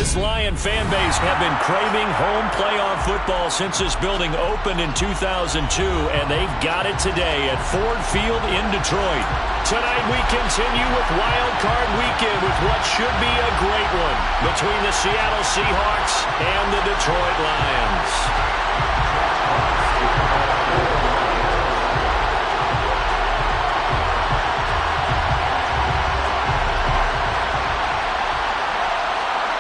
This Lion fan base have been craving home playoff football since this building opened in 2002, and they've got it today at Ford Field in Detroit. Tonight we continue with Wild Card Weekend with what should be a great one between the Seattle Seahawks and the Detroit Lions.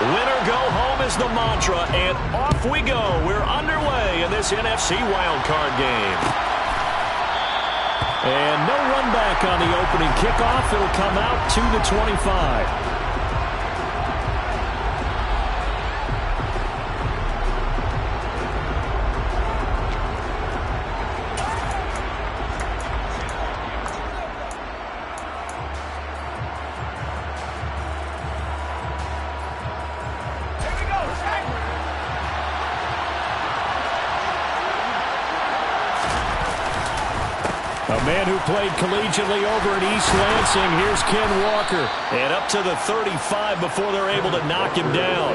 Winner go home is the mantra, and off we go. We're underway in this NFC wildcard game. And no run back on the opening kickoff. It'll come out to the 25. A man who played collegiately over at East Lansing. Here's Ken Walker. And up to the 35 before they're able to knock him down.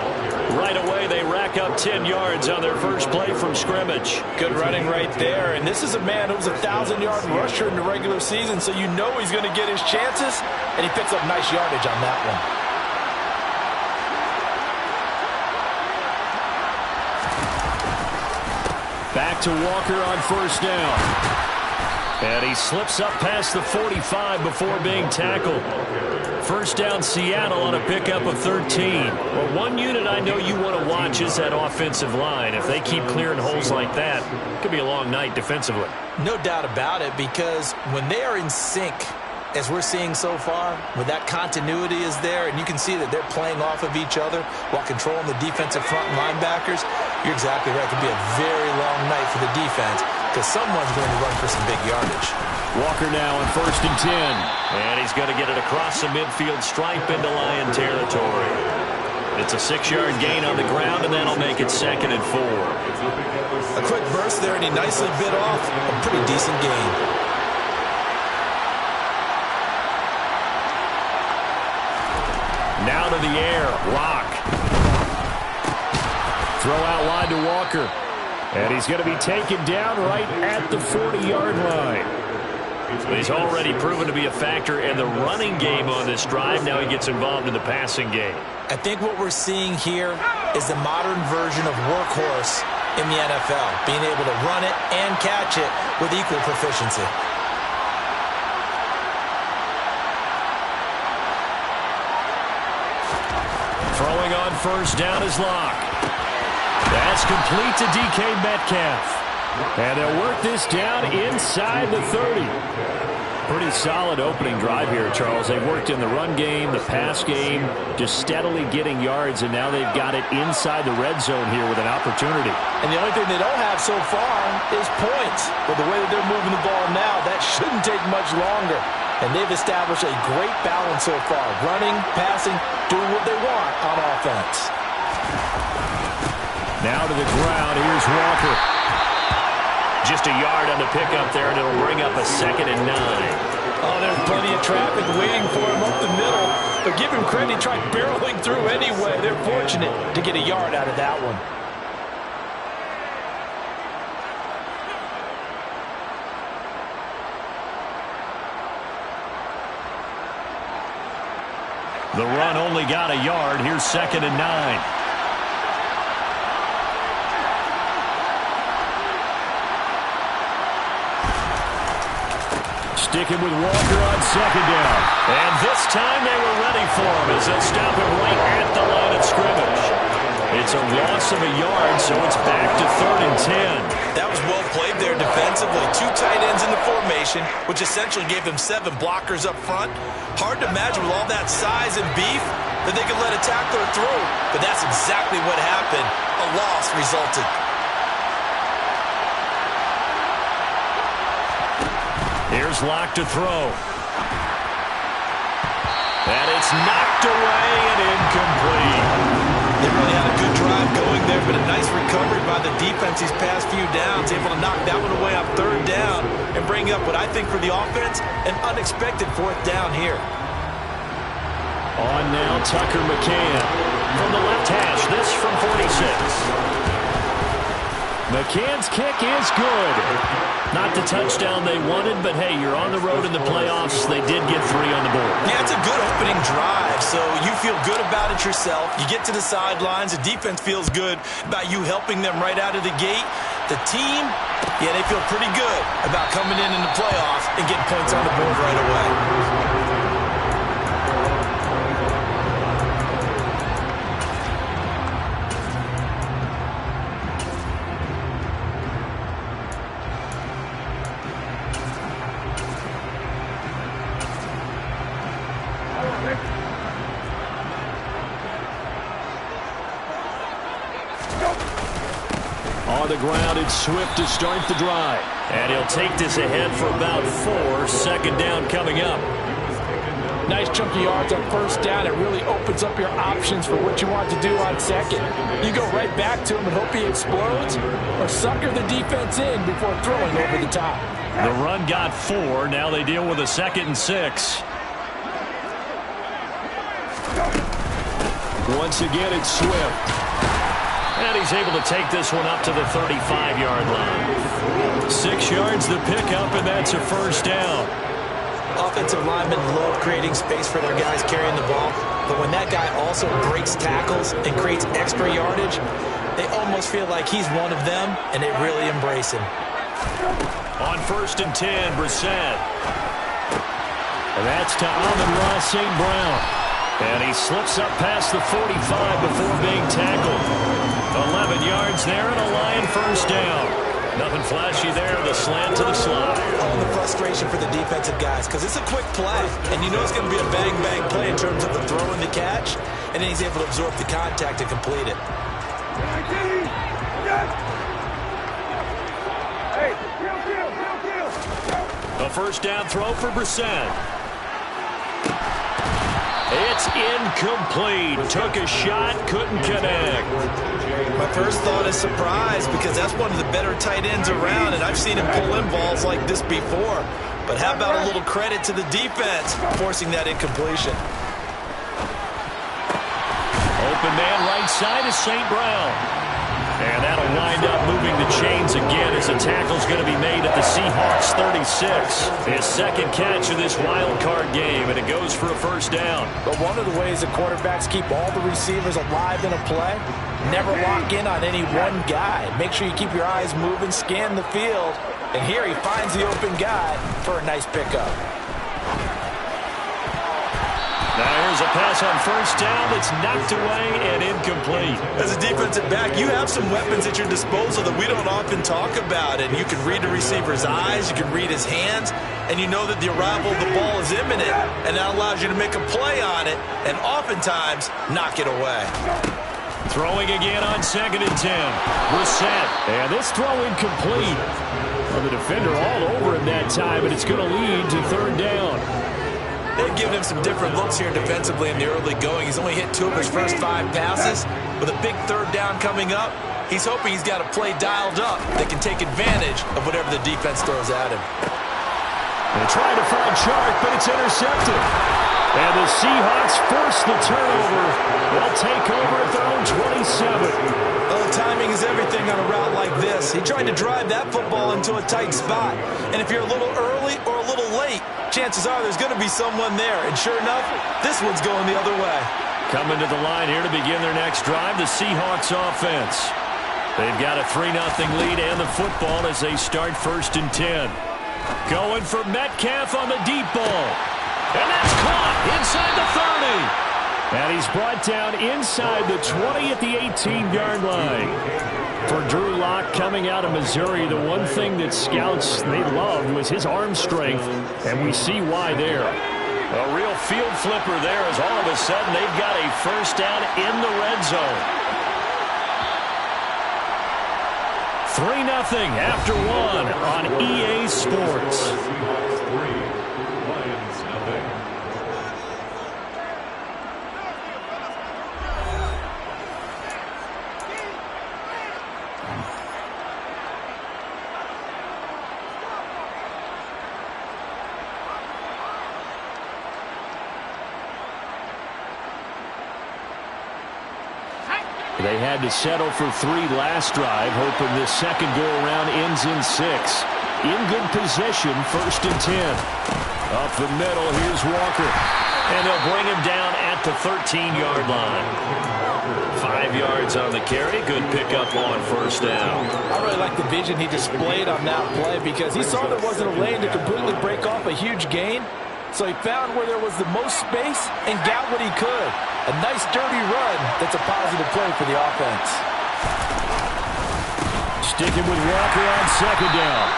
Right away, they rack up 10 yards on their first play from scrimmage. Good running right there. And this is a man who was a 1,000-yard rusher in the regular season, so you know he's going to get his chances. And he picks up nice yardage on that one. Back to Walker on first down. And he slips up past the 45 before being tackled. First down Seattle on a pickup of 13. Well, one unit I know you want to watch is that offensive line. If they keep clearing holes like that, it could be a long night defensively. No doubt about it, because when they are in sync, as we're seeing so far, when that continuity is there, and you can see that they're playing off of each other while controlling the defensive front linebackers, you're exactly right. It could be a very long night for the defense, because someone's going to run for some big yardage. Walker now on first and 10. And he's going to get it across the midfield stripe into Lion territory. It's a 6-yard gain on the ground, and that'll make it 2nd and 4. A quick burst there, and he nicely bit off a pretty decent gain. Now to the air. Rock. Throw out wide to Walker. And he's going to be taken down right at the 40-yard line. He's already proven to be a factor in the running game on this drive. Now he gets involved in the passing game. I think what we're seeing here is the modern version of workhorse in the NFL, being able to run it and catch it with equal proficiency. Throwing on first down is Locke. That's complete to DK Metcalf. And they'll work this down inside the 30. Pretty solid opening drive here, Charles. They've worked in the run game, the pass game, just steadily getting yards, and now they've got it inside the red zone here with an opportunity. And the only thing they don't have so far is points. But the way that they're moving the ball now, that shouldn't take much longer. And they've established a great balance so far. Running, passing, doing what they want on offense. Now to the ground. Here's Walker. Just a yard on the pickup there, and it'll bring up a 2nd and 9. Oh, there's plenty of traffic waiting for him up the middle. But give him credit, he tried barreling through anyway. They're fortunate to get a yard out of that one. The run only got a yard. Here's 2nd and 9. Sticking with Walker on 2nd down. And this time they were ready for him as they'll stop him right at the line of scrimmage. It's a loss of a yard, so it's back to 3rd and 10. That was well played there defensively. 2 tight ends in the formation, which essentially gave them 7 blockers up front. Hard to imagine with all that size and beef that they could let a tackler through. But that's exactly what happened. A loss resulted. Here's Locke to throw. And it's knocked away and incomplete. They really had a good drive going there, but a nice recovery by the defense these past few downs, able to knock that one away on 3rd down and bring up what I think for the offense, an unexpected 4th down here. On now, Tucker McCann. from the left hash. This from 46. McCann's kick is good. Not the touchdown they wanted, but hey, you're on the road in the playoffs. They did get 3 on the board. Yeah, it's a good opening drive, so you feel good about it yourself. You get to the sidelines. The defense feels good about you helping them right out of the gate. The team, yeah, they feel pretty good about coming in the playoffs and getting points on the board right away. On the ground, it's Swift to start the drive. And he'll take this ahead for about 4. Second down coming up. Nice chunky yards on first down. It really opens up your options for what you want to do on second. You go right back to him and hope he explodes, or sucker the defense in before throwing over the top. The run got 4. Now they deal with a 2nd and 6. Once again, it's Swift. And he's able to take this one up to the 35-yard line. 6 yards the pickup, and that's a first down. Offensive linemen love creating space for their guys carrying the ball, but when that guy also breaks tackles and creates extra yardage, they almost feel like he's one of them, and they really embrace him. On 1st and 10, Brissett. And that's to Amon-Ra St. Brown. And he slips up past the 45 before being tackled. 11 yards there and a Lion first down. Nothing flashy there, the slant to the slot. Oh, the frustration for the defensive guys, because it's a quick play, and you know it's going to be a bang-bang play in terms of the throw and the catch, and then he's able to absorb the contact and complete it. A first down throw for Brissett. It's incomplete. Took a shot, couldn't connect. My first thought is surprise, because that's one of the better tight ends around, and I've seen him pull in balls like this before. But how about a little credit to the defense forcing that incompletion? Open man right side is St. Brown. And that'll wind up moving the chains again as the tackle's going to be made at the Seahawks 36. His 2nd catch of this wild card game, and it goes for a first down. But one of the ways the quarterbacks keep all the receivers alive in a play, never lock in on any one guy. Make sure you keep your eyes moving, scan the field, and here he finds the open guy for a nice pickup. Now here's a pass on first down that's knocked away and incomplete. As a defensive back, you have some weapons at your disposal that we don't often talk about. And you can read the receiver's eyes, you can read his hands, and you know that the arrival of the ball is imminent. And that allows you to make a play on it and oftentimes knock it away. Throwing again on 2nd and 10. Brissett. And this throw incomplete. Well, the defender all over him that time, and it's going to lead to 3rd down. They've given him some different looks here defensively in the early going. He's only hit 2 of his first 5 passes. With a big 3rd down coming up, he's hoping he's got a play dialed up that can take advantage of whatever the defense throws at him. They're trying to find Chark, but it's intercepted. And the Seahawks force the turnover. They'll take over at their own 27. Well, timing is everything on a route like this. He tried to drive that football into a tight spot. And if you're a little early or a little late, chances are there's going to be someone there. And sure enough, this one's going the other way. Coming to the line here to begin their next drive, the Seahawks offense. They've got a 3-0 lead and the football as they start 1st and 10. Going for Metcalf on the deep ball. And that's caught inside the 30. And he's brought down inside the 20 at the 18-yard line. For Drew Lock coming out of Missouri, the one thing that scouts they loved was his arm strength, and we see why there. A real field flipper there as all of a sudden they've got a first down in the red zone. 3-0 after 1 on EA Sports. They had to settle for 3 last drive, hoping this second go-around ends in 6. In good position, 1st and 10. Up the middle, here's Walker. And they'll bring him down at the 13-yard line. 5 yards on the carry. Good pickup on 1st down. I really like the vision he displayed on that play because he saw there wasn't a lane to completely break off a huge gain. So he found where there was the most space and got what he could. A nice, dirty run that's a positive play for the offense. Sticking with Walker on 2nd down.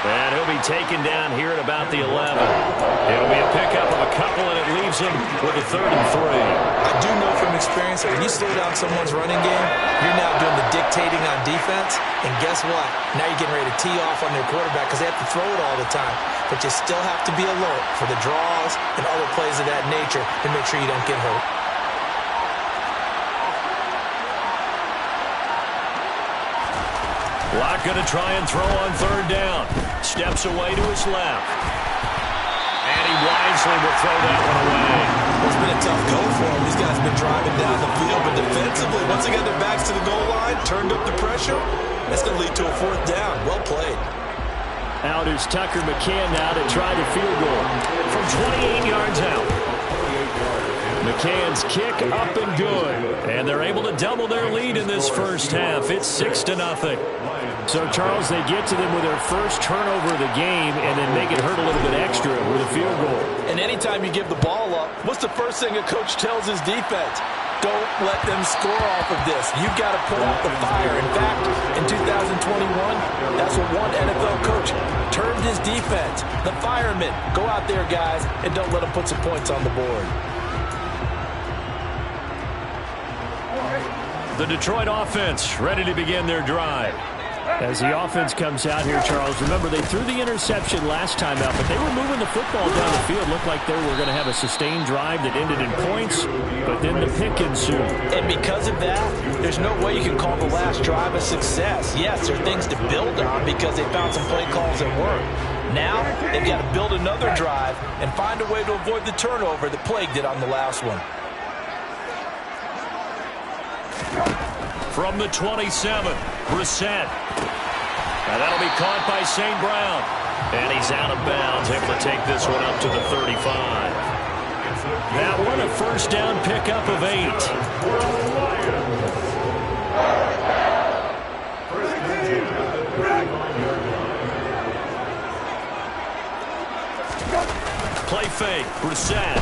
And he'll be taken down here at about the 11. It'll be a pickup of a couple, and it leaves him with a 3rd and 3. I do know from experience that when you slow down someone's running game, you're now doing the dictating on defense. And guess what? Now you're getting ready to tee off on their quarterback because they have to throw it all the time. But you still have to be alert for the draws and other plays of that nature to make sure you don't get hurt. Locke going to try and throw on 3rd down. Steps away to his left. And he wisely will throw that one away. It's been a tough go for him. These guys have been driving down the field. But defensively, once they got their backs to the goal line, turned up the pressure, that's going to lead to a 4th down. Well played. Out is Tucker McCann now to try the field goal from 28 yards out. McCann's kick up and good. And they're able to double their lead in this first half. It's 6-0. So, Charles, they get to them with their first turnover of the game and then make it hurt a little bit extra with a field goal. And anytime you give the ball up, what's the first thing a coach tells his defense? Don't let them score off of this. You've got to put out the fire. In fact, in 2021, that's what one NFL coach termed his defense. The firemen. Go out there, guys, and don't let them put some points on the board. The Detroit offense ready to begin their drive. As the offense comes out here, Charles, remember they threw the interception last time out, but they were moving the football down the field. Looked like they were going to have a sustained drive that ended in points, but then the pick ensued. And because of that, there's no way you can call the last drive a success. Yes, there are things to build on because they found some play calls that work. Now, they've got to build another drive and find a way to avoid the turnover that plagued it on the last one. From the 27, Brissett. And that'll be caught by St. Brown. And he's out of bounds, able to take this one up to the 35. That one a 1st down pickup of 8. Play fake, Brissett.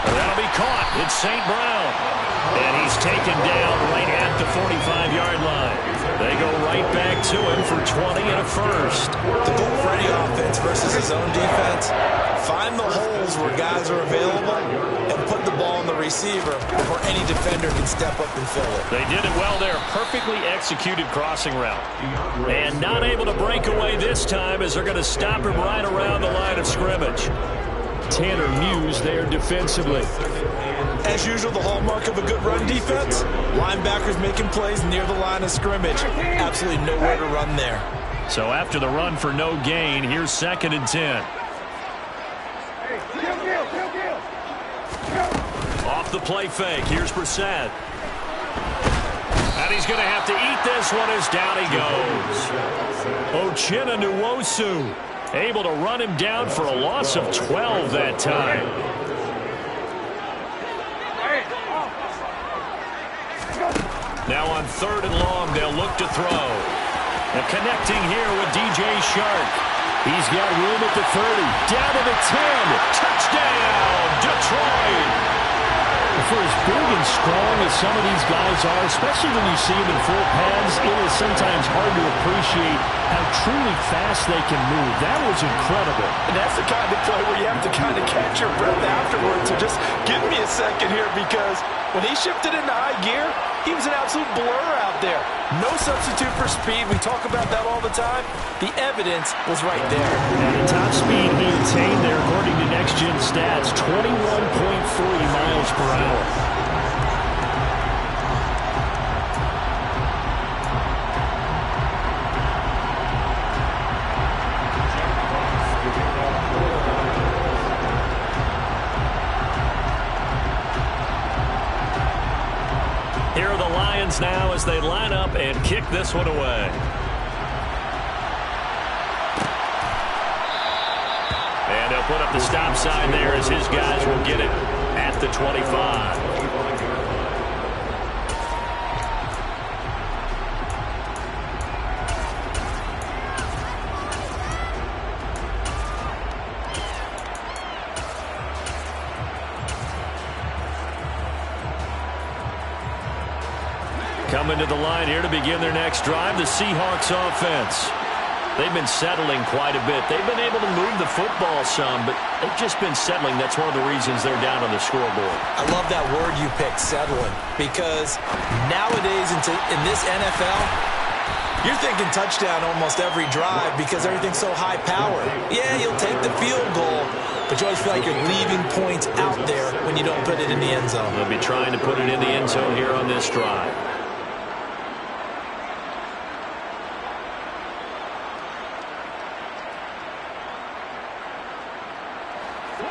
And that'll be caught. It's St. Brown. And he's taken down right at the 45-yard line. They go right back to him for 20 and a 1st. The goal for any offense versus his own defense, find the holes where guys are available and put the ball on the receiver before any defender can step up and fill it. They did it well there. Perfectly executed crossing route. And not able to break away this time as they're going to stop him right around the line of scrimmage. Tanner Muse there defensively. As usual, the hallmark of a good run defense, linebackers making plays near the line of scrimmage. Absolutely nowhere to run there. So after the run for no gain, here's 2nd and 10. Off the play fake, here's Brissett. And he's going to have to eat this one as down he goes. Uchenna Nwosu able to run him down for a loss of 12 that time. Now on 3rd and long, they'll look to throw. And connecting here with DJ Shark. He's got room at the 30. Down to the 10. Touchdown, Detroit. For as big and strong as some of these guys are, especially when you see them in full pads, it is sometimes hard to appreciate how truly fast they can move. That was incredible. And that's the kind of play where you have to kind of catch your breath afterwards. So just give me a second here, because when he shifted into high gear, he was an absolute blur out there. No substitute for speed. We talk about that all the time. The evidence was right there. And the top speed he attained there, according to Next Gen Stats, 21.3 miles per hour. Here are the Lions now as they line up and kick this one away. And they'll put up the stop sign there as his guys will get it at the 25. Coming to the line here to begin their next drive, the Seahawks offense. They've been settling quite a bit. They've been able to move the football some, but they've just been settling. That's one of the reasons they're down on the scoreboard. I love that word you picked, settling, because nowadays in this NFL, you're thinking touchdown almost every drive because everything's so high power. Yeah, you'll take the field goal, but you always feel like you're leaving points out there when you don't put it in the end zone. They'll be trying to put it in the end zone here on this drive.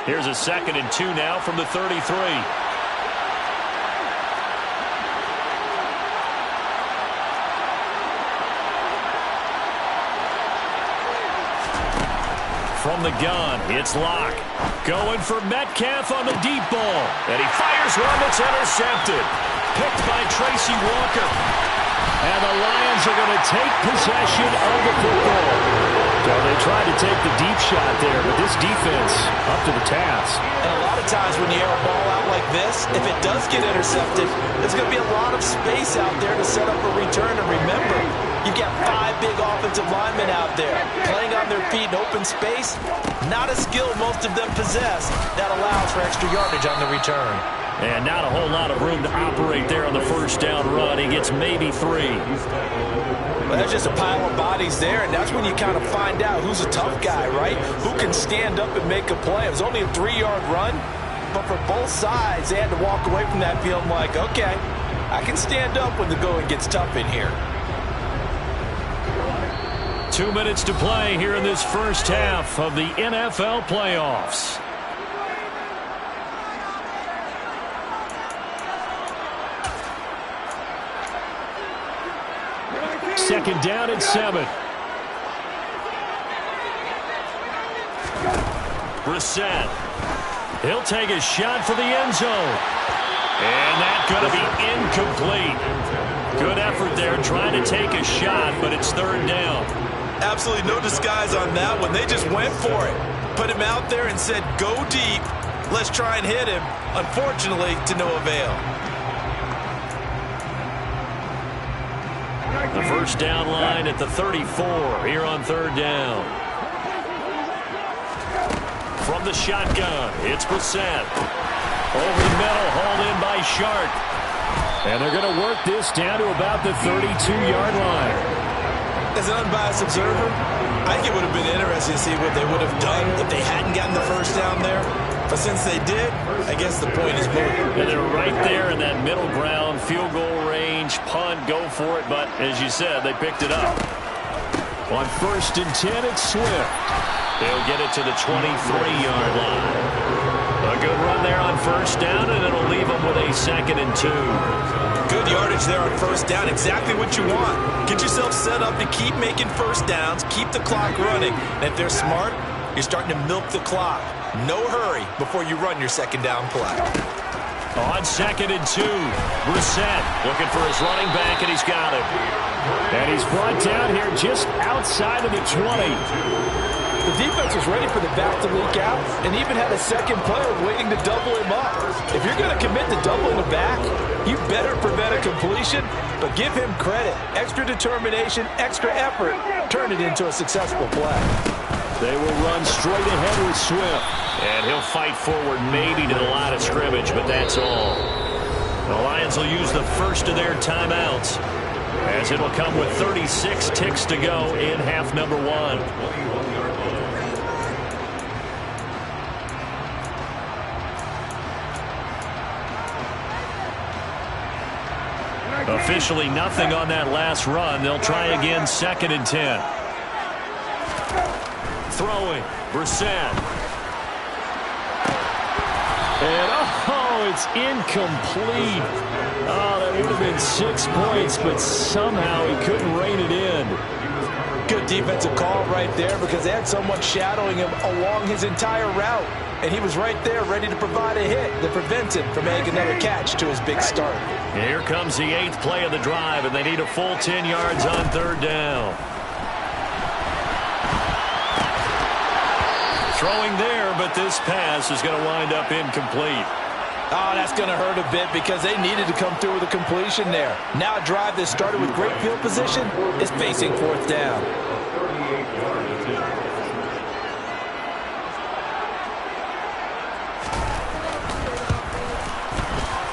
Here's a 2nd and 2 now from the 33. From the gun, it's Locke. Going for Metcalf on the deep ball. And he fires one that's intercepted. Picked by Tracy Walker. And the Lions are going to take possession of the football. So they tried to take the deep shot there, but this defense up to the task. And a lot of times when you air a ball out like this, if it does get intercepted, there's going to be a lot of space out there to set up a return. And remember, you've got 5 big offensive linemen out there playing on their feet in open space. Not a skill most of them possess. That allows for extra yardage on the return. And not a whole lot of room to operate there on the first down run. He gets maybe 3. Well, there's just a pile of bodies there, and that's when you kind of find out who's a tough guy, right? Who can stand up and make a play. It was only a 3-yard run, but for both sides, they had to walk away from that field like, okay, I can stand up when the going gets tough in here. 2 minutes to play here in this first half of the NFL playoffs. Second down and 7. Brissett. He'll take a shot for the end zone. And that's going to be incomplete. Good effort there trying to take a shot, but it's 3rd down. Absolutely no disguise on that one. They just went for it. Put him out there and said, go deep. Let's try and hit him. Unfortunately, to no avail. The first down line at the 34 here on 3rd down. From the shotgun, it's Brissett. Over the middle, hauled in by Sharp. And they're going to work this down to about the 32-yard line. As an unbiased observer, I think it would have been interesting to see what they would have done if they hadn't gotten the first down there. But since they did, I guess the point is moot. And they're right there in that middle ground, field goal range, punt, go for it. But as you said, they picked it up. On 1st and 10, it's Swift. They'll get it to the 23-yard line. A good run there on 1st down, and it'll leave them with a 2nd and 2. Good yardage there on 1st down. Exactly what you want. Get yourself set up to keep making 1st downs, keep the clock running. And if they're smart, you're starting to milk the clock. No hurry before you run your 2nd down play. On 2nd and 2, Brissett looking for his running back, and he's got it. And he's brought down here just outside of the 20. The defense was ready for the back to leak out and even had a second player waiting to double him up. If you're going to commit to doubling the back, you better prevent a completion, but give him credit. Extra determination, extra effort, turn it into a successful play. They will run straight ahead with Swift. And he'll fight forward maybe to the line of scrimmage, but that's all. The Lions will use the first of their timeouts, as it'll come with 36 ticks to go in half number 1. Officially nothing on that last run. They'll try again, 2nd and 10. Throwing, Brissett. And, oh, it's incomplete. Oh, that would have been 6 points, but somehow he couldn't rein it in. Good defensive call right there because they had someone shadowing him along his entire route. And he was right there ready to provide a hit that prevents him from making another catch to his big start. Here comes the 8th play of the drive, and they need a full 10 yards on 3rd down. Throwing there, but this pass is going to wind up incomplete. Oh, that's going to hurt a bit because they needed to come through with a completion there. Now a drive that started with great field position is facing 4th down.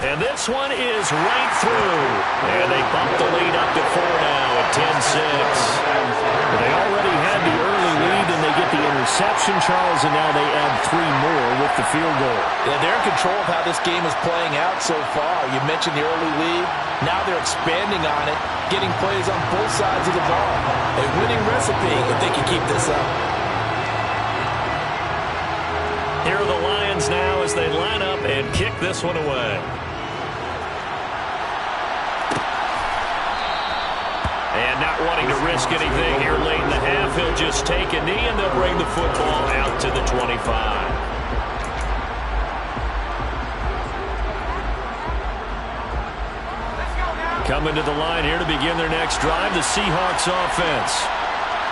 And this one is right through. And they bump the lead up to 4 now at 10-6. They already had the early lead, and they get the interception, Charles, and now they add 3 more with the field goal. Yeah, they're in control of how this game is playing out so far. You mentioned the early lead. Now they're expanding on it, getting plays on both sides of the ball. A winning recipe if they can keep this up. Here are the Lions now as they line up and kick this one away. And not wanting to risk anything here late in the half, he'll just take a knee and they'll bring the football out to the 25. Coming to the line here to begin their next drive, the Seahawks offense.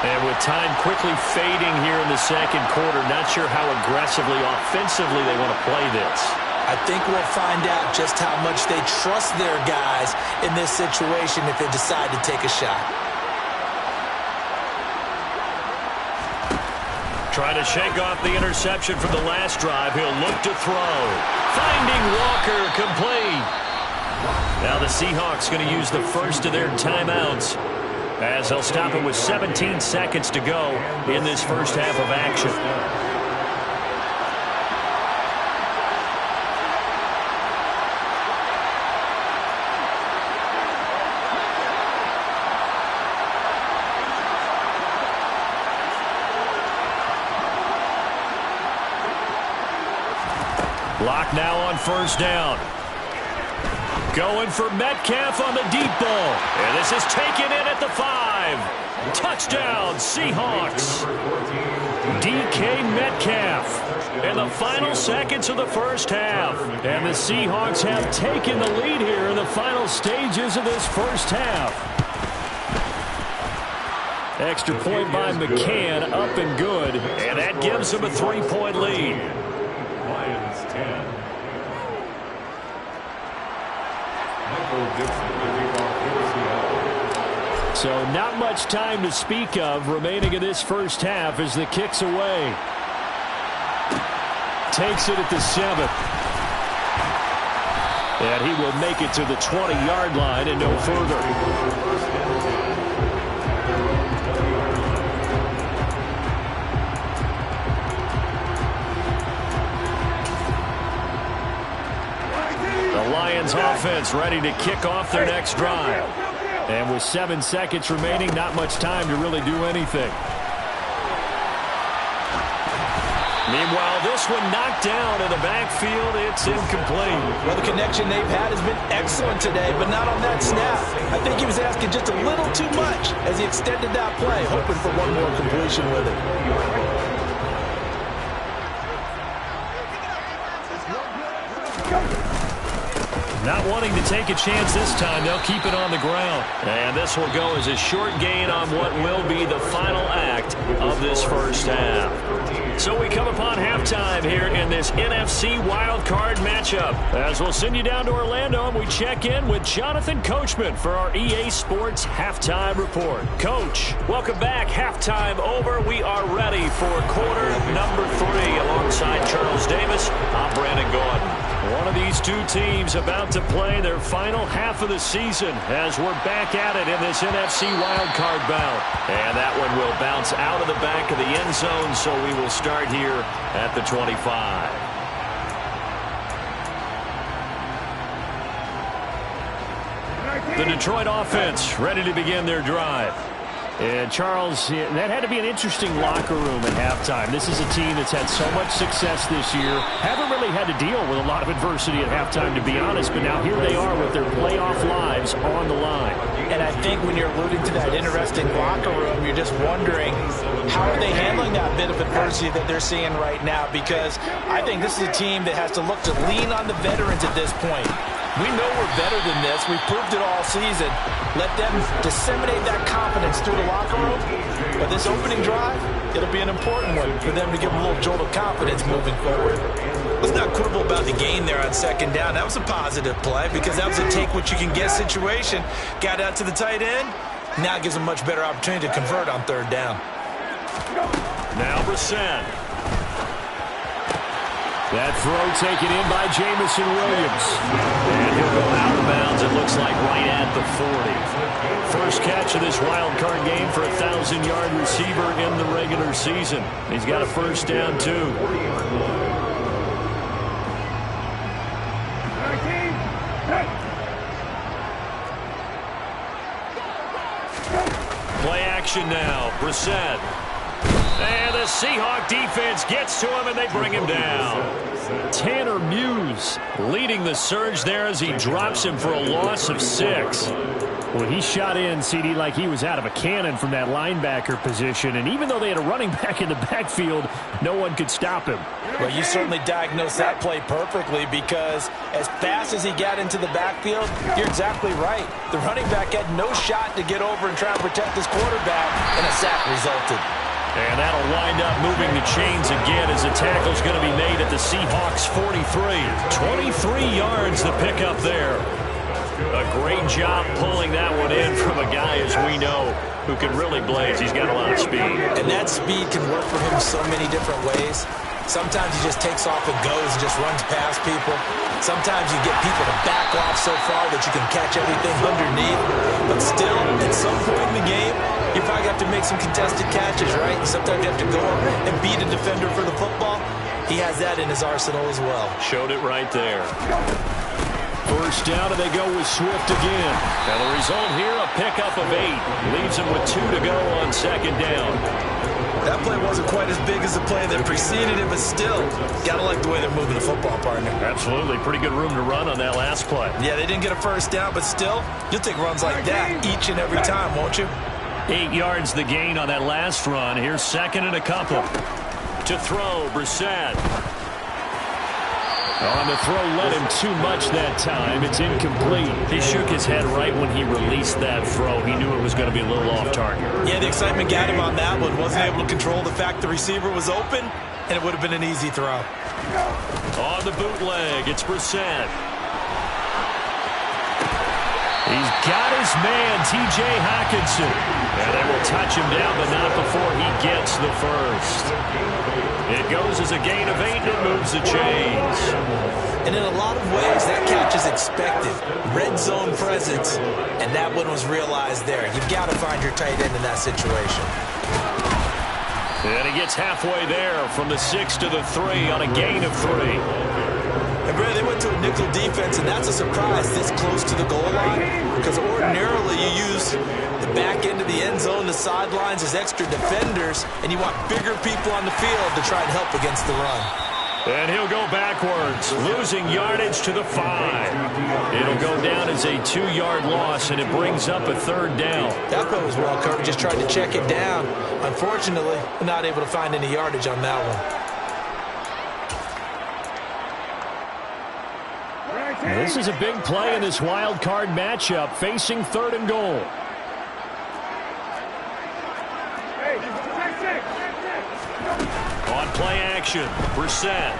And with time quickly fading here in the 2nd quarter, not sure how aggressively, offensively they want to play this. I think we'll find out just how much they trust their guys in this situation if they decide to take a shot. Trying to shake off the interception from the last drive. He'll look to throw. Finding Walker, complete. Now the Seahawks going to use the first of their timeouts as they'll stop it with 17 seconds to go in this first half of action. Lock now on 1st down. Going for Metcalf on the deep ball. And this is taken in at the 5. Touchdown, Seahawks. DK Metcalf in the final seconds of the first half. And the Seahawks have taken the lead here in the final stages of this first half. Extra point by McCann, up and good. And that gives them a 3-point lead. Lions 10. So not much time to speak of remaining in this first half as the kick's away. Takes it at the 7th. And he will make it to the 20-yard line and no further. The Lions offense ready to kick off their next drive. And with 7 seconds remaining, not much time to really do anything. Meanwhile, this one knocked down in the backfield. It's incomplete. Well, the connection they've had has been excellent today, but not on that snap. I think he was asking just a little too much as he extended that play, hoping for one more completion with it. Not wanting to take a chance this time, they'll keep it on the ground. And this will go as a short gain on what will be the final act of this first half. So we come upon halftime here in this NFC wildcard matchup. As we'll send you down to Orlando, and we check in with Jonathan Coachman for our EA Sports Halftime Report. Coach, welcome back. Halftime over. We are ready for quarter number 3. Alongside Charles Davis, I'm Brandon Gordon. One of these two teams about to play their final half of the season as we're back at it in this NFC wildcard bout. And that one will bounce out of the back of the end zone, so we will start here at the 25. The Detroit offense ready to begin their drive. And, Charles, that had to be an interesting locker room at halftime. This is a team that's had so much success this year. Haven't really had to deal with a lot of adversity at halftime, to be honest. But now here they are with their playoff lives on the line. And I think when you're alluding to that interesting locker room, you're just wondering how are they handling that bit of adversity that they're seeing right now, because I think this is a team that has to look to lean on the veterans at this point. We know we're better than this. We've proved it all season. Let them disseminate that confidence through the locker room. But this opening drive, it'll be an important one for them to give them a little jolt of confidence moving forward. Let's not quibble about the gain there on second down. That was a positive play because that was a take-what-you-can-get situation. Got out to the tight end. Now gives them a much better opportunity to convert on third down. Now Brissett. That throw taken in by Jamison Williams. And he'll go out of bounds, it looks like, right at the 40. First catch of this wild card game for a 1,000-yard receiver in the regular season. He's got a first down, too. Play action now. Brissett. And the Seahawk defense gets to him, and they bring him down. Tanner Muse leading the surge there as he drops him for a loss of 6. Well, he shot in, CD, like he was out of a cannon from that linebacker position. And even though they had a running back in the backfield, no one could stop him. Well, you certainly diagnosed that play perfectly, because as fast as he got into the backfield, you're exactly right. The running back had no shot to get over and try to protect his quarterback, and a sack resulted. And that'll wind up moving the chains again as the tackle's going to be made at the Seahawks 43. 23 yards to pick up there. A great job pulling that one in from a guy, as we know, who can really blaze. He's got a lot of speed. And that speed can work for him so many different ways. Sometimes he just takes off and goes and just runs past people. Sometimes you get people to back off so far that you can catch everything underneath. But still, at some point in the game, you probably have to make some contested catches, right? Sometimes you have to go up and beat a defender for the football. He has that in his arsenal as well. Showed it right there. First down, and they go with Swift again. And the result here, a pickup of 8. Leaves him with 2 to go on second down. That play wasn't quite as big as the play that preceded it, but still, gotta like the way they're moving the football, partner. Absolutely. Pretty good room to run on that last play. Yeah, they didn't get a first down, but still, you'll take runs like that each and every time, won't you? 8 yards the gain on that last run. Here's second and a couple. To throw, Brissett. On the throw, led him too much that time. It's incomplete. He shook his head right when he released that throw. He knew it was going to be a little off target. Yeah, the excitement got him on that one. Wasn't able to control the fact the receiver was open, and it would have been an easy throw. On the bootleg, it's Brissett. He's got his man, T.J. Hockenson. And they will touch him down, but not before he gets the first. It goes as a gain of 8, and it moves the chains. And in a lot of ways, that catch is expected. Red zone presence, and that one was realized there. You've got to find your tight end in that situation. And he gets halfway there from the 6 to the 3 on a gain of 3. And, Brad, they went to a nickel defense, and that's a surprise this close to the goal line, because ordinarily you use the back end of the end zone, the sidelines as extra defenders, and you want bigger people on the field to try and help against the run. And he'll go backwards, losing yardage to the 5. It'll go down as a 2-yard loss, and it brings up a third down. That play was well covered, just tried to check it down. Unfortunately, not able to find any yardage on that one. This is a big play in this wild card matchup, facing 3rd and goal. On play action, Brissett.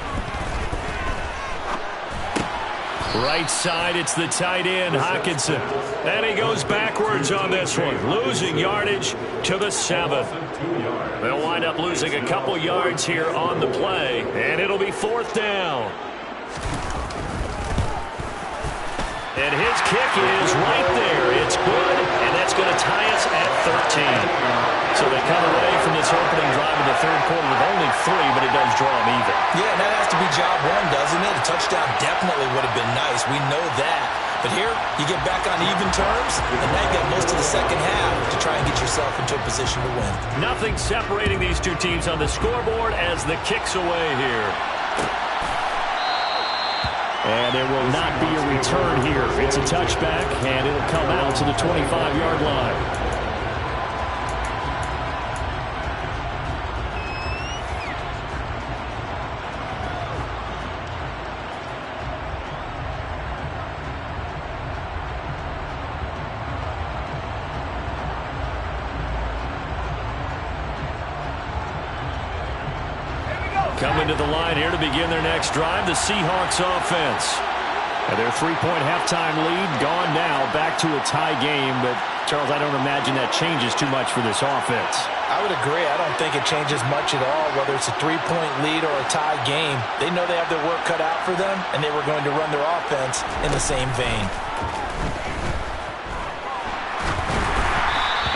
Right side, it's the tight end, Hockenson. And he goes backwards on this one, losing yardage to the 7. They'll wind up losing a couple yards here on the play, and it'll be 4th down. And his kick is right there. It's good, and that's going to tie us at 13. So they come away from this opening drive in the 3rd quarter with only 3, but it does draw them even. Yeah, that has to be job one, doesn't it? A touchdown definitely would have been nice. We know that. But here, you get back on even terms, and now you've got most of the second half to try and get yourself into a position to win. Nothing separating these two teams on the scoreboard as the kick's away here. And there will not be a return here. It's a touchback, and it'll come out to the 25-yard line. Coming to the line here to begin their next drive, the Seahawks offense. And their three-point halftime lead gone now, back to a tie game. But, Charles, I don't imagine that changes too much for this offense. I would agree. I don't think it changes much at all, whether it's a three-point lead or a tie game. They know they have their work cut out for them, and they were going to run their offense in the same vein.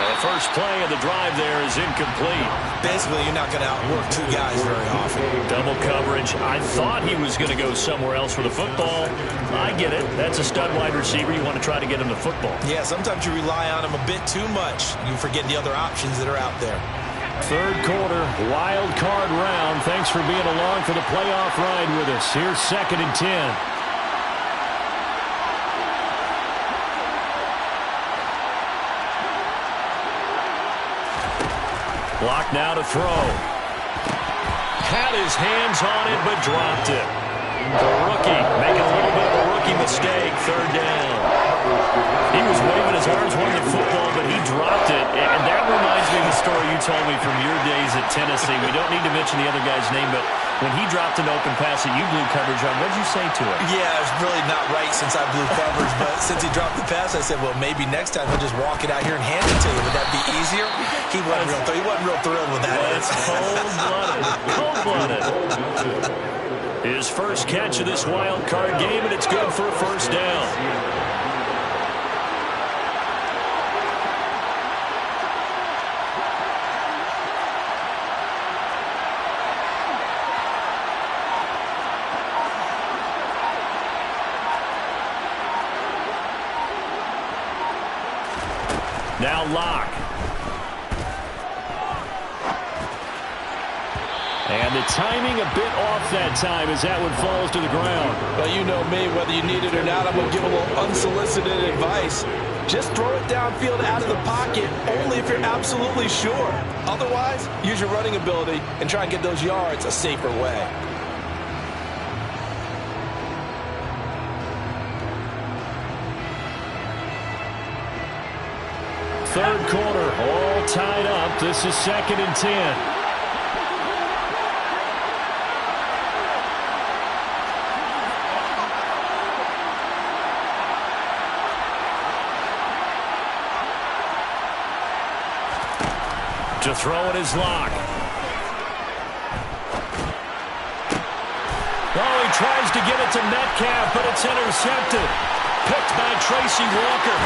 The first play of the drive there is incomplete. Basically, you're not going to outwork two guys very often. Double coverage. I thought he was going to go somewhere else for the football. I get it. That's a stud wide receiver. You want to try to get him the football. Yeah, sometimes you rely on him a bit too much. You forget the other options that are out there. Third quarter, wild card round. Thanks for being along for the playoff ride with us. Here's 2nd and 10. Block now to throw. Had his hands on it, but dropped it. The rookie making a little bit of a rookie mistake. 3rd down. He was waving his arms, wanting the football, but he dropped it. And that reminds me of the story you told me from your days at Tennessee. We don't need to mention the other guy's name, but when he dropped an open pass that you blew coverage on, what did you say to it? Yeah, it's really not right since I blew coverage, but since he dropped the pass, I said, well, maybe next time he'll just walk it out here and hand it to you. Would that be easier? He wasn't real thrilled with that. That's cold-blooded. Cold-blooded. His first catch of this wild card game, and it's good for a first down. Now Locke. And the timing a bit off that time as that one falls to the ground. Well, you know me, whether you need it or not, I'm going to give a little unsolicited advice. Just throw it downfield out of the pocket, only if you're absolutely sure. Otherwise, use your running ability and try and get those yards a safer way. Third quarter, all tied up. This is 2nd and 10. To throw it is Locke. Oh, he tries to get it to Metcalf, but it's intercepted. Picked by Tracy Walker.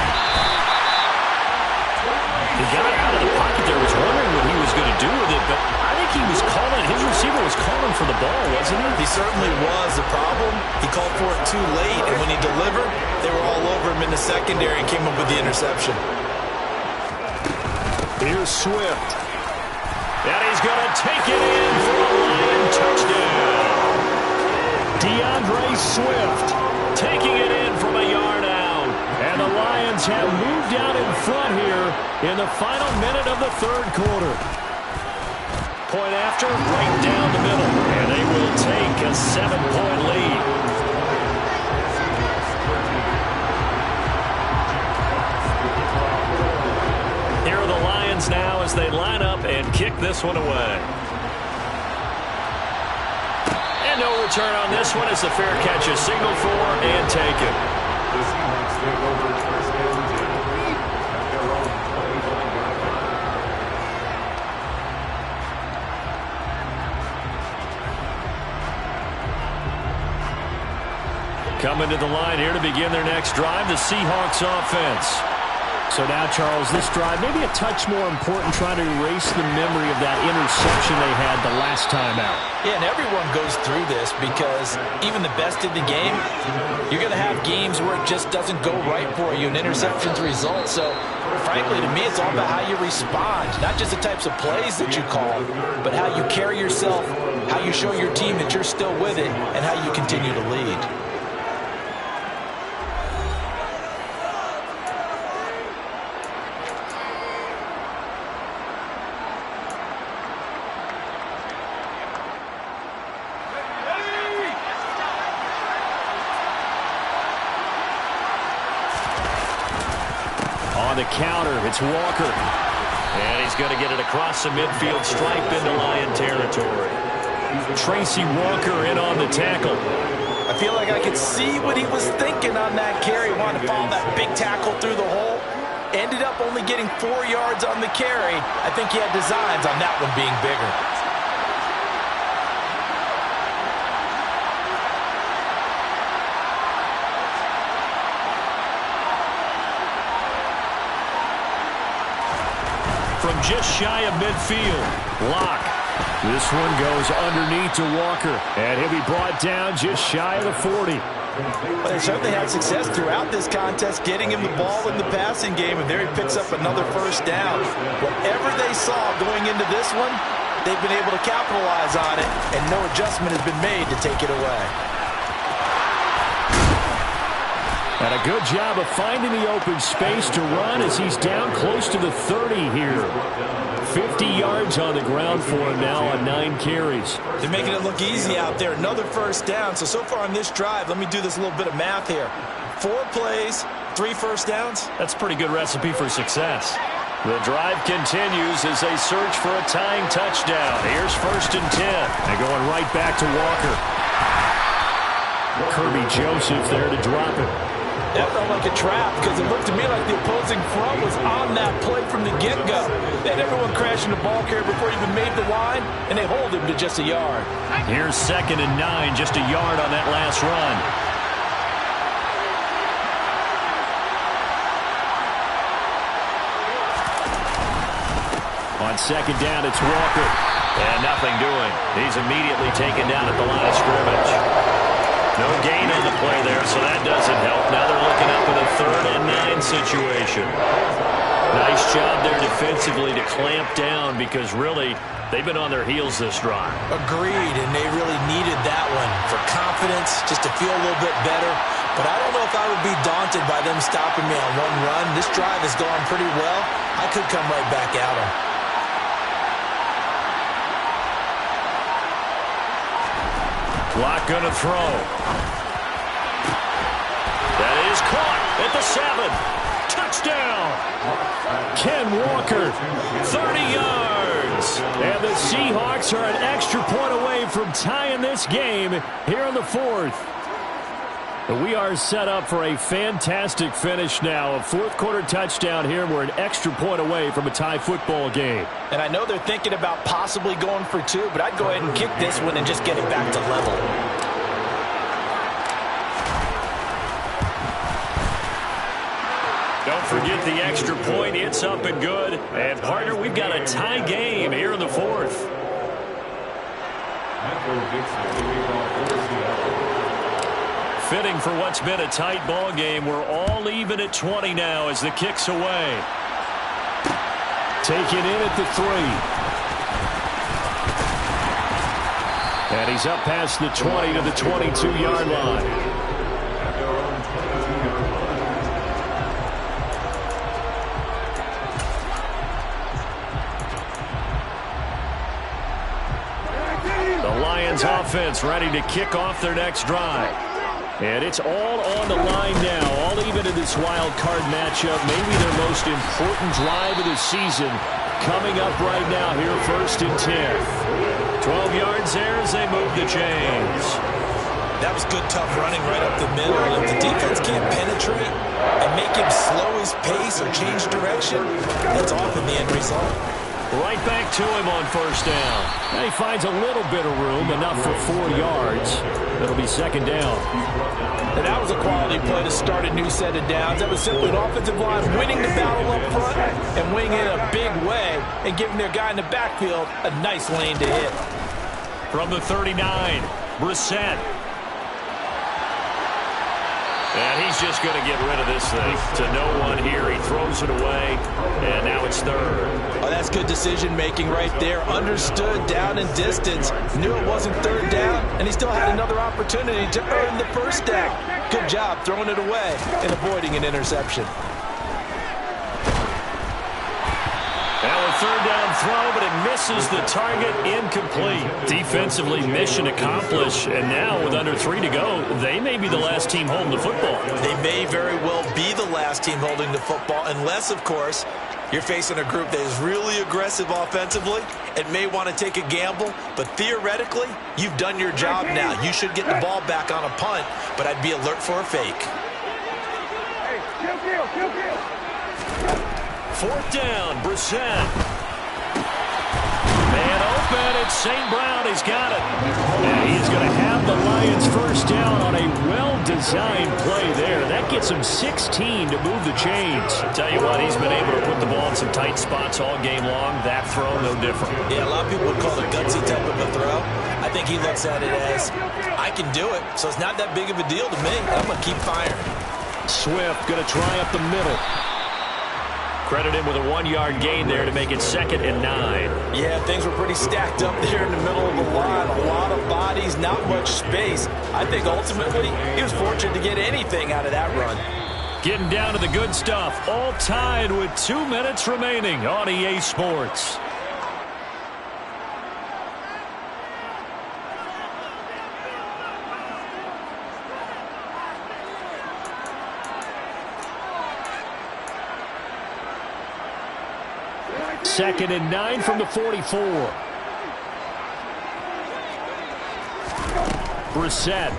He got out of the pocket there, was wondering what he was going to do with it, but I think he was calling, his receiver was calling for the ball, wasn't he? He certainly was. The problem, he called for it too late, and when he delivered, they were all over him in the secondary and came up with the interception. Here's Swift. And he's going to take it in for a Lion touchdown. DeAndre Swift taking it in from a yard out. And the Lions have moved out in front here in the final minute of the third quarter. Point after, right down the middle. And they will take a 7-point lead. Here are the Lions now as they line up and kick this one away. And no return on this one as the fair catch is signaled for and taken. The Seahawks take over 1st and 10 at their own 25-yard line. Coming to the line here to begin their next drive, the Seahawks offense. So now, Charles, this drive maybe a touch more important, trying to erase the memory of that interception they had the last time out. Yeah, and everyone goes through this because even the best in the game, you're going to have games where it just doesn't go right for you and interceptions result. So, frankly, to me, it's all about how you respond, not just the types of plays that you call, but how you carry yourself, how you show your team that you're still with it, and how you continue to lead. On the counter, it's Walker. And he's going to get it across the midfield stripe into Lion territory. Tracy Walker in on the tackle. I feel like I could see what he was thinking on that carry. Wanted to follow that big tackle through the hole. Ended up only getting 4 yards on the carry. I think he had designs on that one being bigger. From just shy of midfield, Locke. This one goes underneath to Walker, and he'll be brought down just shy of the 40. Well, they certainly had success throughout this contest, getting him the ball in the passing game, and there he picks up another first down. Whatever they saw going into this one, they've been able to capitalize on it, and no adjustment has been made to take it away. And a good job of finding the open space to run as he's down close to the 30 here. 50 yards on the ground for him now on 9 carries. They're making it look easy out there. Another first down. So far on this drive, let me do this little bit of math here. 4 plays, 3 first downs. That's a pretty good recipe for success. The drive continues as they search for a tying touchdown. Here's 1st and 10. And going right back to Walker. Kirby Joseph there to drop it. That felt like a trap because it looked to me like the opposing front was on that play from the get-go. They had everyone crashing the ball carrier before he even made the line, and they hold him to just a yard. Here's 2nd and 9, just a yard on that last run. On 2nd down, it's Walker. And nothing doing. He's immediately taken down at the line of scrimmage. No gain on the play there, so that doesn't help. Now they're looking up in a 3rd and 9 situation. Nice job there defensively to clamp down because really they've been on their heels this drive. Agreed, and they really needed that one for confidence, just to feel a little bit better. But I don't know if I would be daunted by them stopping me on one run. This drive has gone pretty well. I could come right back at them. Clock gonna throw. That is caught at the 7. Touchdown! Ken Walker, 30 yards. And the Seahawks are an extra point away from tying this game here in the 4th. We are set up for a fantastic finish now. A 4th quarter touchdown here. We're an extra point away from a tie football game. And I know they're thinking about possibly going for 2, but I'd go ahead and kick this one and just get it back to level. Don't forget the extra point. It's up and good. And, partner, we've got a tie game here in the 4th. Fitting for what's been a tight ball game. We're all even at 20 now as the kick's away. Taken in at the 3. And he's up past the 20 to the 22-yard line. The Lions offense ready to kick off their next drive. And it's all on the line now, all even in this wild card matchup. Maybe their most important drive of the season coming up right now here, 1st and 10. 12 yards there as they move the chains. That was good, tough running right up the middle. If the defense can't penetrate and make him slow his pace or change direction, that's often the end result. Right back to him on first down. And he finds a little bit of room, enough for 4 yards. It'll be second down. And that was a quality play to start a new set of downs. That was simply an offensive line winning the battle up front and winning it in a big way and giving their guy in the backfield a nice lane to hit. From the 39, Brissett. And he's just going to get rid of this thing to no one here. He throws it away, and now it's third. Oh, that's good decision-making right there. Understood down and distance. Knew it wasn't third down, and he still had another opportunity to earn the first down. Good job throwing it away and avoiding an interception. Now a third down throw, but it misses the target, incomplete. Defensively, mission accomplished, and now with under 3 to go, they may be the last team holding the football. They may very well be the last team holding the football, unless, of course, you're facing a group that is really aggressive offensively and may want to take a gamble, but theoretically, you've done your job now. You should get the ball back on a punt, but I'd be alert for a fake. Hey, kill. Fourth down, Brissett. Man open, it's St. Brown. He's got it. And he's going to have the Lions first down on a well-designed play there. That gets him 16 to move the chains. I'll tell you what, he's been able to put the ball in some tight spots all game long. That throw, no different. Yeah, a lot of people would call it a gutsy type of a throw. I think he looks at it as, I can do it, so it's not that big of a deal to me. I'm going to keep firing. Swift going to try up the middle. Credit him with a 1-yard gain there to make it 2nd and 9. Yeah, things were pretty stacked up there in the middle of the line. A lot of bodies, not much space. I think ultimately he was fortunate to get anything out of that run. Getting down to the good stuff. All tied with 2 minutes remaining on EA Sports. Second and 9 from the 44. Brissett.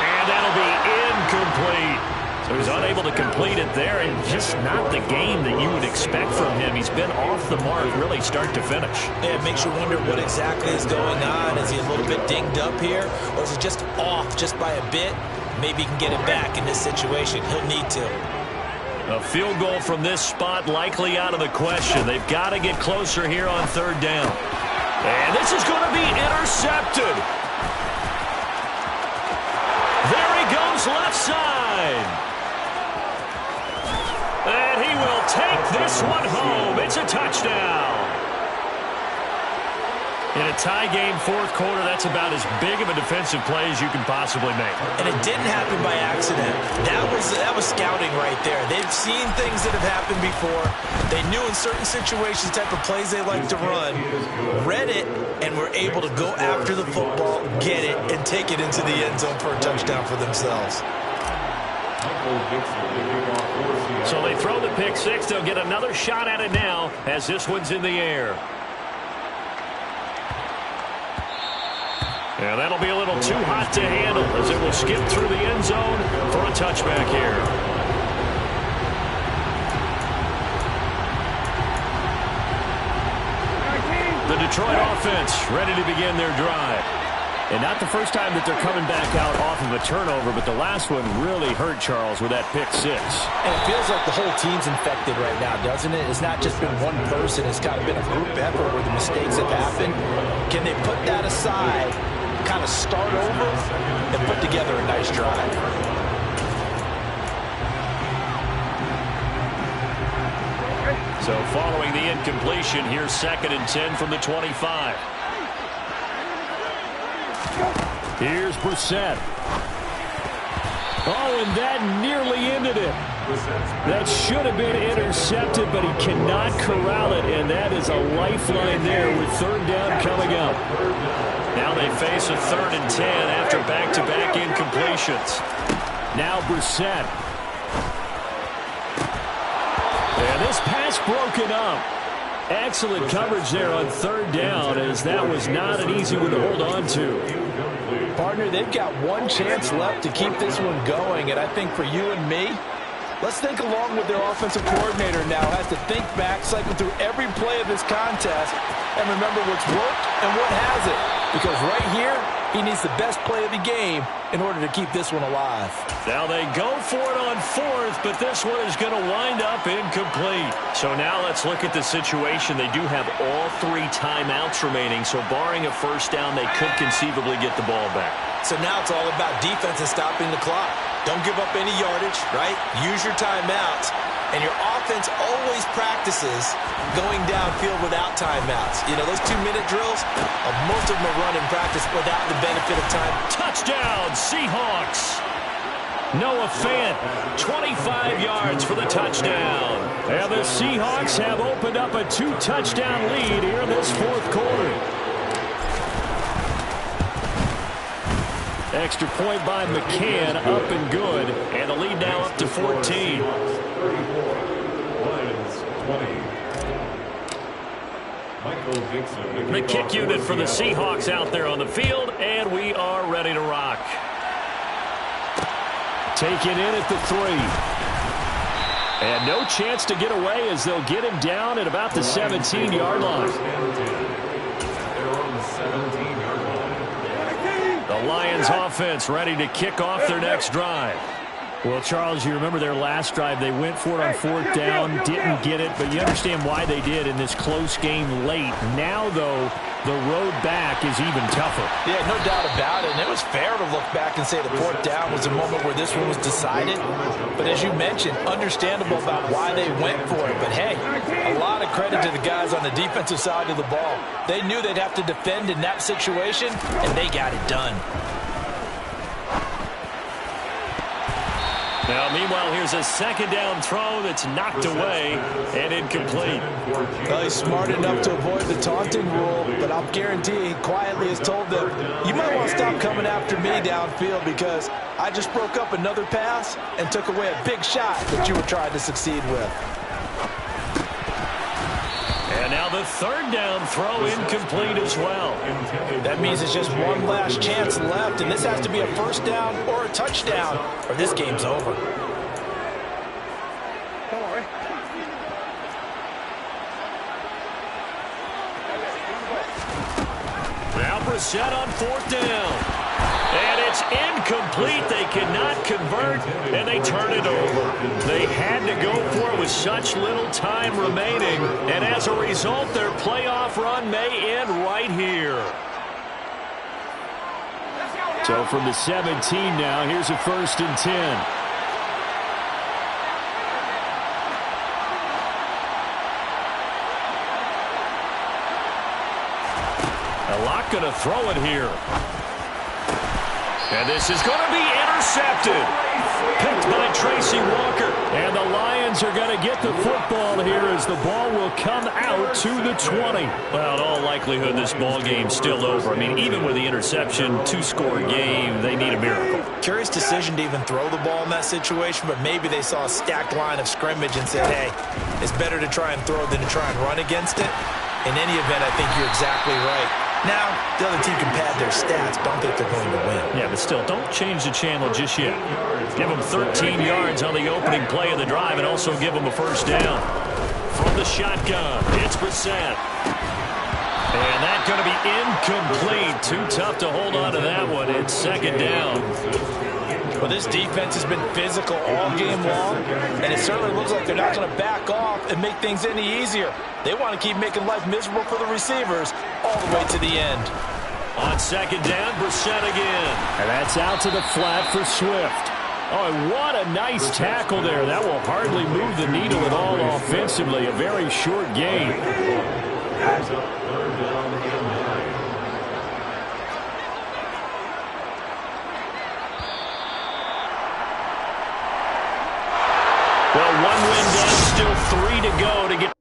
And that'll be incomplete. So he's unable to complete it there, and just not the game that you would expect from him. He's been off the mark really start to finish. Yeah, it makes you wonder what exactly is going on. Is he a little bit dinged up here, or is it just off just by a bit? Maybe he can get it back in this situation. He'll need to. A field goal from this spot likely out of the question. They've got to get closer here on third down. And this is going to be intercepted. There he goes left side. And he will take this one home. It's a touchdown. In a tie game, fourth quarter, that's about as big of a defensive play as you can possibly make. And it didn't happen by accident. That was scouting right there. They've seen things that have happened before. They knew in certain situations the type of plays they like to run, read it, and were able to go after the football, get it, and take it into the end zone for a touchdown for themselves. So they throw the pick six. They'll get another shot at it now as this one's in the air. And that'll be a little too hot to handle as it will skip through the end zone for a touchback here. The Detroit offense ready to begin their drive. And not the first time that they're coming back out off of a turnover, but the last one really hurt Charles with that pick six. And it feels like the whole team's infected right now, doesn't it? It's not just been one person. It's kind of been a group effort where the mistakes have happened. Can they put that aside, kind of start over, and put together a nice drive? So following the incompletion, here's 2nd and 10 from the 25. Here's Brissett. Oh, and that nearly ended it. That should have been intercepted, but he cannot corral it, and that is a lifeline there with third down coming up. Now they face a 3rd and 10 after back-to-back incompletions. Now Brissett. And this pass broken up. Excellent coverage there on third down, as that was not an easy one to hold on to. Partner, they've got one chance left to keep this one going, and I think for you and me, Let's think along with their offensive coordinator now. Has to think back, cycle through every play of this contest, and remember what's worked and what hasn't. Because right here, he needs the best play of the game in order to keep this one alive. Now they go for it on fourth, but this one is going to wind up incomplete. So now let's look at the situation. They do have all 3 timeouts remaining, so barring a first down, they could conceivably get the ball back. So now it's all about defense and stopping the clock. Don't give up any yardage, right? Use your timeouts. And your offense always practices going downfield without timeouts. You know, those 2-minute drills, most of them are run in practice without the benefit of time. Touchdown, Seahawks! Noah Fant, 25 yards for the touchdown. And the Seahawks have opened up a 2-touchdown lead here in this fourth quarter. Extra point by McCann, up and good. And the lead now up to 14. 34, Lions 20. The kick unit for the Seahawks out there on the field, and we are ready to rock. Taken in at the 3. And no chance to get away as they'll get him down at about the 17-yard line. They're on the 17-yard line. The Lions offense ready to kick off their next drive. Well, Charles, you remember their last drive. They went for it on fourth down, didn't get it, but you understand why they did in this close game late. Now, though, the road back is even tougher. Yeah, no doubt about it. And it was fair to look back and say the fourth down was the moment where this one was decided. But as you mentioned, understandable about why they went for it. But, hey, a lot of credit to the guys on the defensive side of the ball. They knew they'd have to defend in that situation, and they got it done. Now, meanwhile, here's a second down throw that's knocked away and incomplete. Well, he's smart enough to avoid the taunting rule, but I'll guarantee he quietly has told them, you might want to stop coming after me downfield because I just broke up another pass and took away a big shot that you were trying to succeed with. And now the third down throw incomplete as well. That means it's just one last chance left, and this has to be a first down or a touchdown, or this game's over. Now Brissett on fourth down. And it's incomplete. They cannot convert, and they turn it over. They had to go for it with such little time remaining, and as a result, their playoff run may end right here. So from the 17 now, here's a 1st and 10. Locke going to throw it here. And this is going to be intercepted. Picked by Tracy Walker. And the Lions are going to get the football here as the ball will come out to the 20. Well, in all likelihood, this ball game's still over. I mean, even with the interception, 2-score game, they need a miracle. Curious decision to even throw the ball in that situation, but maybe they saw a stacked line of scrimmage and said, hey, it's better to try and throw than to try and run against it. In any event, I think you're exactly right. Now, the other team can pad their stats, but I don't think they're going to win. Yeah, but still, don't change the channel just yet. Give them 13 yards on the opening play of the drive and also give them a first down. From the shotgun, it's Brissett. And that's going to be incomplete. Too tough to hold on to that one. It's second down. Well, this defense has been physical all game long, and it certainly looks like they're not going to back off and make things any easier. They want to keep making life miserable for the receivers all the way to the end. On second down, Brissett again. And that's out to the flat for Swift. Oh, and what a nice tackle there. That will hardly move the needle at all offensively. A very short game. Well, 1 win done, still 3 to go to get